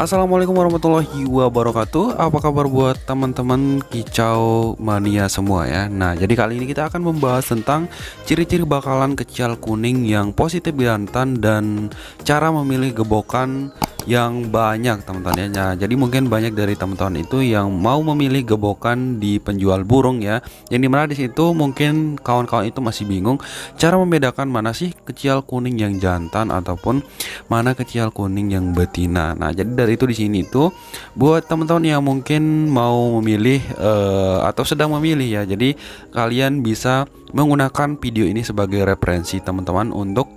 Assalamualaikum warahmatullahi wabarakatuh. Apa kabar buat teman-teman kicau mania semua ya. Nah, jadi kali ini kita akan membahas tentang ciri-ciri bakalan kecil kuning yang positif jantan dan cara memilih gebokan yang banyak teman-teman ya. Nah, jadi mungkin banyak dari teman-teman itu yang mau memilih gebokan di penjual burung ya. Yang dimana di situ mungkin kawan-kawan itu masih bingung cara membedakan mana sih kecil kuning yang jantan ataupun mana kecil kuning yang betina. Nah, jadi dari itu di sini tuh buat teman-teman yang mungkin mau memilih atau sedang memilih ya. Jadi kalian bisa menggunakan video ini sebagai referensi teman-teman untuk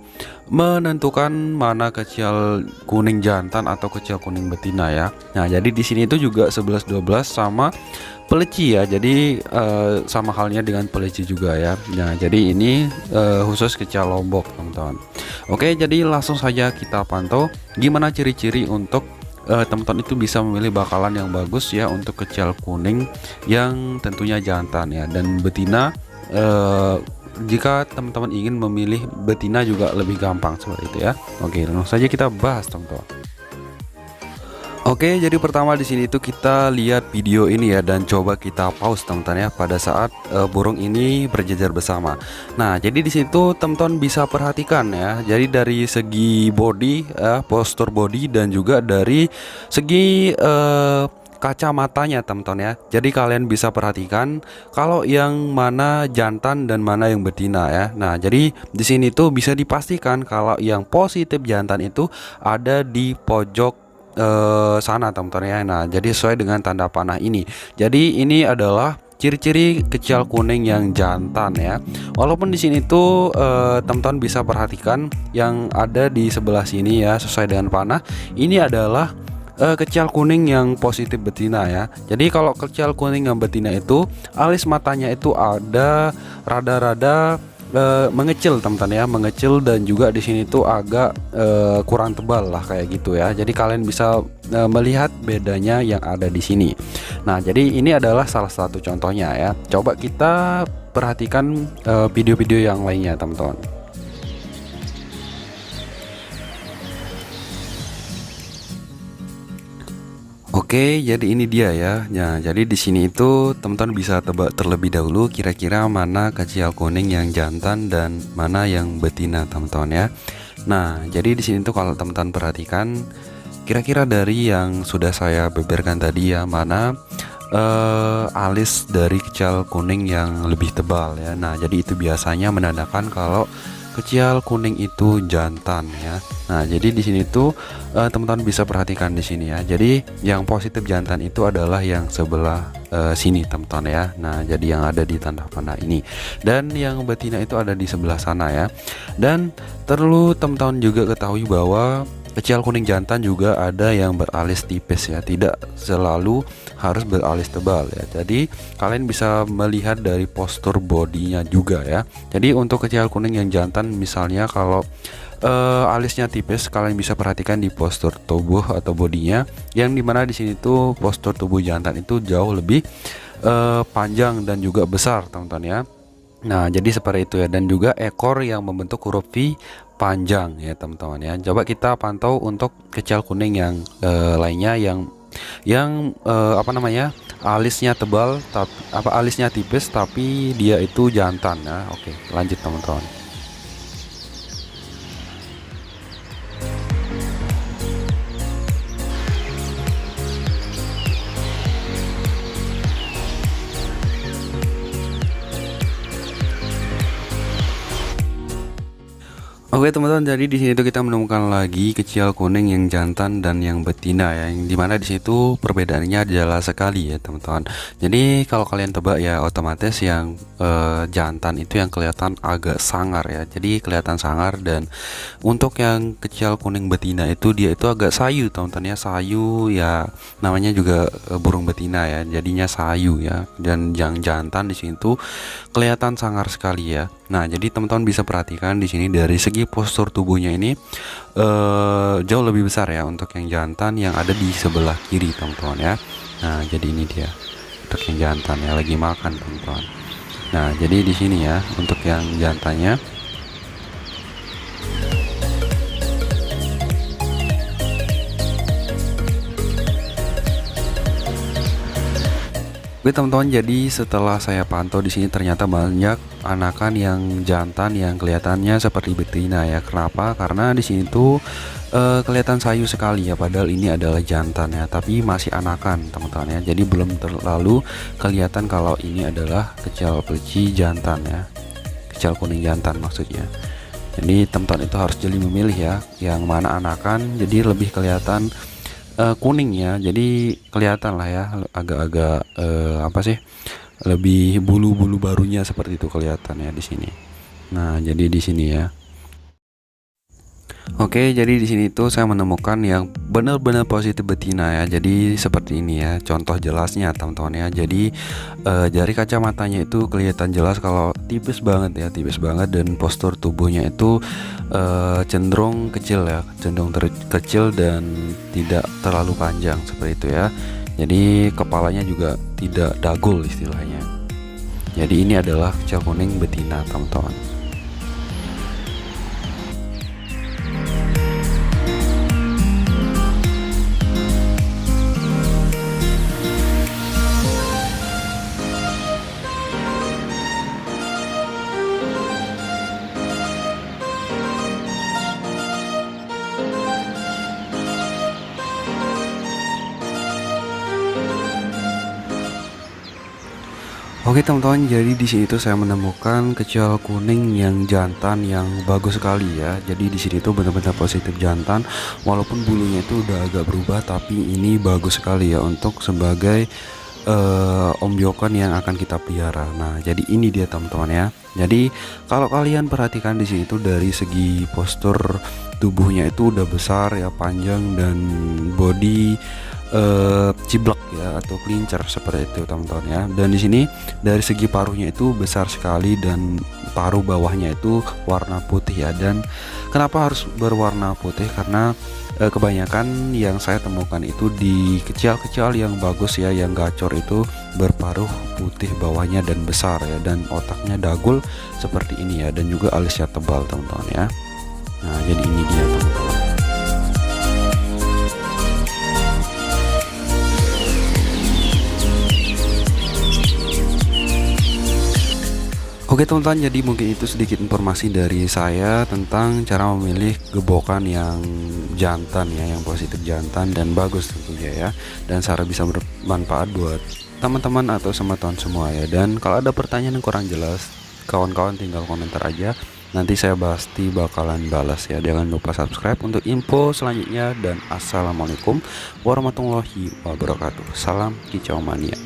menentukan mana kecil kuning jantan atau kecil kuning betina ya. Nah, jadi di sini itu juga 11 12 sama peleci ya. Jadi sama halnya dengan peleci juga ya. Nah, jadi ini khusus kecil lombok teman-teman. Oke, jadi langsung saja kita pantau gimana ciri-ciri untuk teman-teman itu bisa memilih bakalan yang bagus ya untuk kecil kuning yang tentunya jantan ya, dan betina jika teman-teman ingin memilih betina juga lebih gampang seperti itu ya. Oke, langsung saja kita bahas teman-teman. Oke, jadi pertama di sini tuh kita lihat video ini ya, dan coba kita pause teman-teman ya pada saat burung ini berjejer bersama. Nah, jadi di situ teman-teman bisa perhatikan ya. Jadi dari segi body, postur body, dan juga dari segi kacamatanya teman-teman ya. Jadi kalian bisa perhatikan kalau yang mana jantan dan mana yang betina ya. Nah, jadi di sini tuh bisa dipastikan kalau yang positif jantan itu ada di pojok sana teman-teman ya. Nah, jadi sesuai dengan tanda panah ini. Jadi ini adalah ciri-ciri kecil kuning yang jantan ya. Walaupun di sini tuh teman-teman bisa perhatikan yang ada di sebelah sini ya, sesuai dengan panah. Ini adalah kecil kuning yang positif betina ya. Jadi kalau kecil kuning yang betina itu alis matanya itu ada rada-rada mengecil teman-teman ya, mengecil, dan juga di sini tuh agak kurang tebal lah kayak gitu ya. Jadi kalian bisa melihat bedanya yang ada di sini. Nah, jadi ini adalah salah satu contohnya ya. Coba kita perhatikan video-video yang lainnya teman-teman. Oke, jadi ini dia ya. Nah, jadi di sini itu teman-teman bisa tebak terlebih dahulu kira-kira mana kecil kuning yang jantan dan mana yang betina, teman-teman ya. Nah, jadi di sini tuh kalau teman-teman perhatikan kira-kira dari yang sudah saya beberkan tadi ya, mana alis dari kecil kuning yang lebih tebal ya. Nah, jadi itu biasanya menandakan kalau kecil kuning itu jantan ya. Nah, jadi di sini tuh teman-teman bisa perhatikan di sini ya. Jadi yang positif jantan itu adalah yang sebelah sini teman-teman ya. Nah, jadi yang ada di tanda panah ini, dan yang betina itu ada di sebelah sana ya. Dan perlu teman-teman juga ketahui bahwa kecil kuning jantan juga ada yang beralis tipis ya, tidak selalu harus beralis tebal ya. Jadi kalian bisa melihat dari postur bodinya juga ya. Jadi untuk kecil kuning yang jantan misalnya kalau alisnya tipis, kalian bisa perhatikan di postur tubuh atau bodinya, yang dimana di sini tuh postur tubuh jantan itu jauh lebih panjang dan juga besar teman-teman ya. Nah, jadi seperti itu ya, dan juga ekor yang membentuk huruf V panjang ya teman-teman ya. Coba kita pantau untuk kecil kuning yang lainnya yang apa namanya, alisnya tebal tapi alisnya tipis tapi dia itu jantan ya. Oke, lanjut teman-teman. Oke teman-teman, jadi di sini tuh kita menemukan lagi kecil kuning yang jantan dan yang betina ya, yang dimana di situ perbedaannya jelas sekali ya teman-teman. Jadi kalau kalian tebak ya, otomatis yang jantan itu yang kelihatan agak sangar ya, jadi kelihatan sangar, dan untuk yang kecil kuning betina itu dia itu agak sayu teman-teman ya, sayu ya, namanya juga burung betina ya, jadinya sayu ya. Dan yang jantan di sini tuh kelihatan sangar sekali ya. Nah, jadi teman-teman bisa perhatikan di sini dari segi postur tubuhnya ini jauh lebih besar ya untuk yang jantan yang ada di sebelah kiri teman-teman ya. Nah, jadi ini dia untuk yang jantan ya, lagi makan teman-teman. Nah, jadi di sini ya untuk yang jantannya. Oke teman-teman, jadi setelah saya pantau di sini ternyata banyak anakan yang jantan yang kelihatannya seperti betina ya. Kenapa? Karena di sini tuh kelihatan sayu sekali ya, padahal ini adalah jantan ya, tapi masih anakan teman-teman ya. Jadi belum terlalu kelihatan kalau ini adalah kecal peci jantan ya, kecal kuning jantan maksudnya. Jadi teman-teman itu harus jeli memilih ya, yang mana anakan, jadi lebih kelihatan kuning ya, jadi kelihatan lah ya, agak-agak apa sih, lebih bulu-bulu barunya seperti itu kelihatan ya di sini. Nah jadi di sini ya. Oke, jadi di sini tuh saya menemukan yang benar-benar positif betina ya. Jadi seperti ini ya, contoh jelasnya teman-teman ya. Jadi dari kacamatanya itu kelihatan jelas kalau tipis banget ya, tipis banget, dan postur tubuhnya itu cenderung kecil ya, cenderung kecil dan tidak terlalu panjang seperti itu ya. Jadi kepalanya juga tidak dagul istilahnya. Jadi ini adalah kecal kuning betina teman-teman. Oke teman-teman, jadi di sini tuh saya menemukan kecal kuning yang jantan yang bagus sekali ya. Jadi di sini tuh benar-benar positif jantan, walaupun bulunya itu udah agak berubah, tapi ini bagus sekali ya untuk sebagai ombyokan yang akan kita pelihara. Nah, jadi ini dia teman-teman ya. Jadi kalau kalian perhatikan di sini tuh dari segi postur tubuhnya itu udah besar ya, panjang, dan body ciblek ya atau kelincer seperti itu teman-teman ya. Dan di sini dari segi paruhnya itu besar sekali, dan paruh bawahnya itu warna putih ya. Dan kenapa harus berwarna putih? Karena kebanyakan yang saya temukan itu di kecil-kecil yang bagus ya, yang gacor itu berparuh putih bawahnya dan besar ya, dan otaknya dagul seperti ini ya, dan juga alisnya tebal teman-teman ya. Nah jadi ini dia teman-teman. Oke teman-teman, jadi mungkin itu sedikit informasi dari saya tentang cara memilih gebokan yang jantan ya, yang positif jantan dan bagus tentunya ya, dan secara bisa bermanfaat buat teman-teman atau sama teman semua ya. Dan kalau ada pertanyaan yang kurang jelas, kawan-kawan tinggal komentar aja, nanti saya pasti bakalan balas ya. Jangan lupa subscribe untuk info selanjutnya, dan assalamualaikum warahmatullahi wabarakatuh. Salam kicau mania.